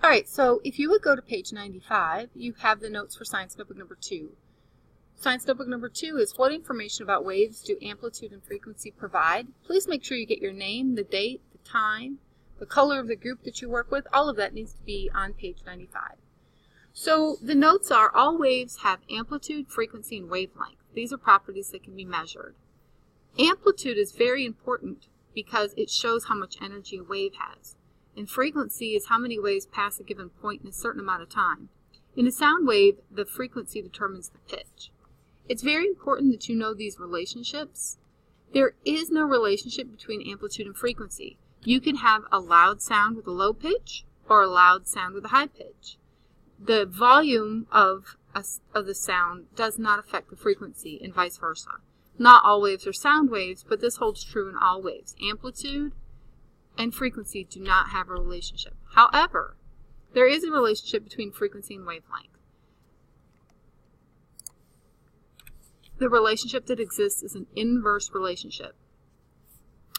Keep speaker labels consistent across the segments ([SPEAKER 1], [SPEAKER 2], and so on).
[SPEAKER 1] All right, so if you would go to page 95, you have the notes for Science Notebook number 2. Science Notebook number 2 is what information about waves do amplitude and frequency provide? Please make sure you get your name, the date, the time, the color of the group that you work with. All of that needs to be on page 95. So the notes are all waves have amplitude, frequency, and wavelength. These are properties that can be measured. Amplitude is very important because it shows how much energy a wave has. And frequency is how many waves pass a given point in a certain amount of time. In a sound wave, the frequency determines the pitch. It's very important that you know these relationships. There is no relationship between amplitude and frequency. You can have a loud sound with a low pitch or a loud sound with a high pitch. The volume of the sound does not affect the frequency and vice versa. Not all waves are sound waves, but this holds true in all waves. Amplitude and frequency do not have a relationship. However, there is a relationship between frequency and wavelength. The relationship that exists is an inverse relationship.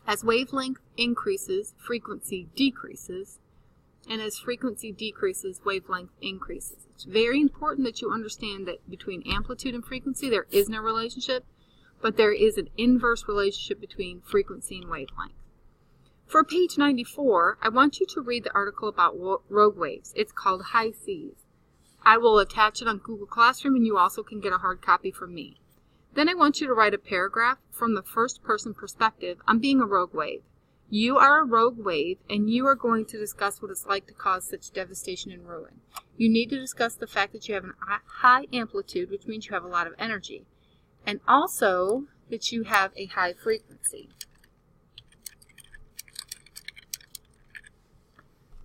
[SPEAKER 1] As wavelength increases, frequency decreases, and as frequency decreases, wavelength increases. It's very important that you understand that between amplitude and frequency there is no relationship, but there is an inverse relationship between frequency and wavelength. For page 94, I want you to read the article about rogue waves. It's called High Seas. I will attach it on Google Classroom, and you also can get a hard copy from me. Then I want you to write a paragraph from the first person perspective on being a rogue wave. You are a rogue wave, and you are going to discuss what it's like to cause such devastation and ruin. You need to discuss the fact that you have a high amplitude, which means you have a lot of energy, and also that you have a high frequency.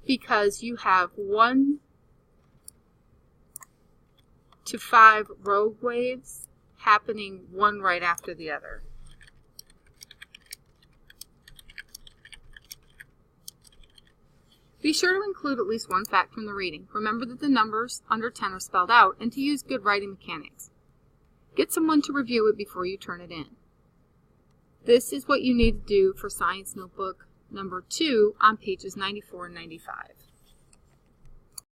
[SPEAKER 1] Because you have 1 to 5 rogue waves happening one right after the other. Be sure to include at least one fact from the reading. Remember that the numbers under 10 are spelled out and to use good writing mechanics. Get someone to review it before you turn it in. This is what you need to do for Science Notebook number 2 on pages 94 and 95.